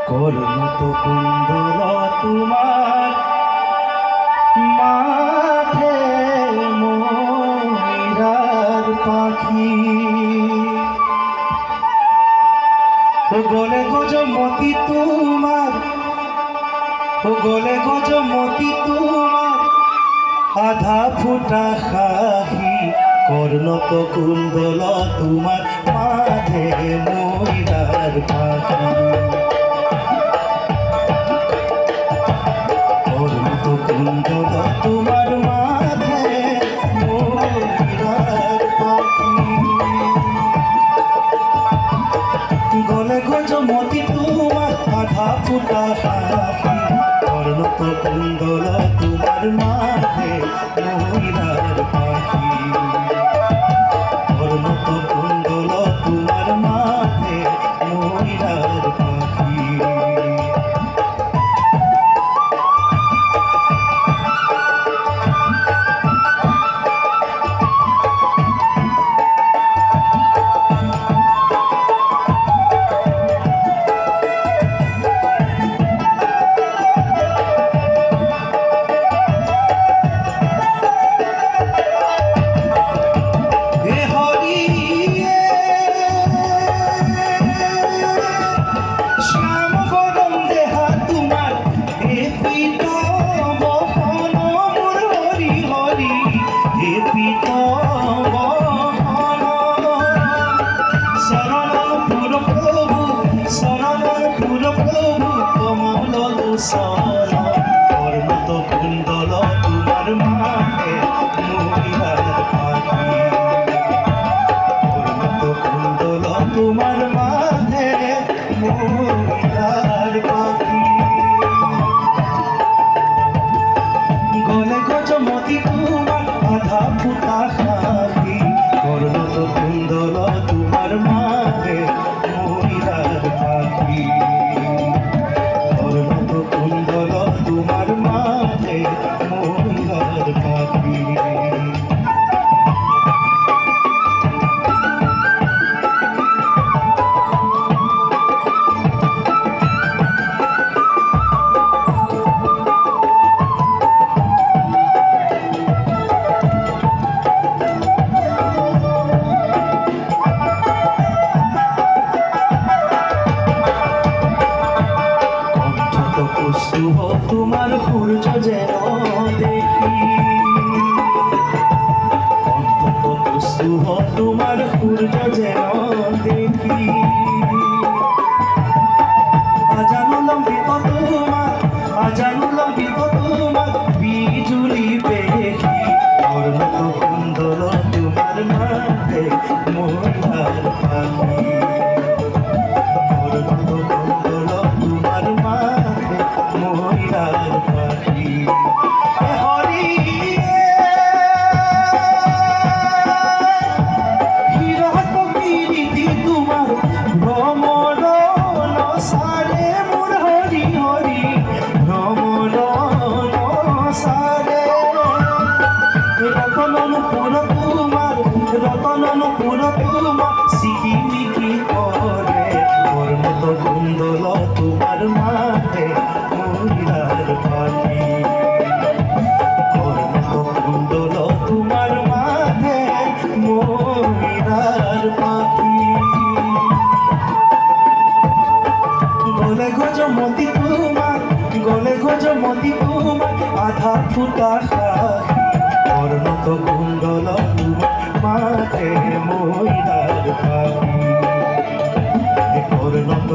কর্ণত কুণ্ডল তোমার মাঠে ময়ূরার পাখি গলে গজমতি তোমার গলে গজমতি তোমার আধা ফুটা খাহি কর্ণত কুণ্ডল তোমার মাঝে ময়ূরার পাখি কর্ণত কুণ্ডল তোমার মাঝে ময়ূরার পাখি গলে গজমতি তোমার আধা ফুটা খাহি কর্ণত কুণ্ডল তোমার মাঝে ময়ূরার পাখি কর্ণত কুণ্ডল তোমার মাঝে ময়ূরার পাখি কর্ণত কুণ্ডল তোমার মাঝে ময়ূরার পাখি কর্ণত কুণ্ডল তোমার মাঝে ময়ূরার পাখি গলে গজমতি তোমার আধা ফুটা খাহি কর্ণত কুণ্ডল তোমার মাঝে ময়ূরার পাখি কর্ণত কুণ্ডল তোমার মাঝে ময়ূরার পাখি তোমার সূর্য যেন দেখি অন্তত কুসুম তোমার সূর্য যেন দেখি আজানু লম্বিত তোমার আজানু লম্বিত তোমার বিজুলি দেখি কর্ণত কুণ্ডল তোমার মাঝে ময়ূরার পাখি কর্ণত কুণ্ডল তোমার মাঝে ময়ূরার পাখি হরি হিরত পিরিতি তোমার ভ্রমণ সারে মোর হরি হরি ভ্রমণ সারে রতনপুর তোমার রতনপুর তোমার সিকিমিকি করে কর্ণত কুণ্ডল তোমার মাঝে ময়ূরার পাখি কর্ণত কুণ্ডল তোমার মাঝে ময়ূরার পাখি গলে গজমতি তোমার গলে গজমতি তোমার আধা ফুটা খাহি কর্ণত কুণ্ডল তোমার মাঝে ময়ূরার পাখি কর্ণত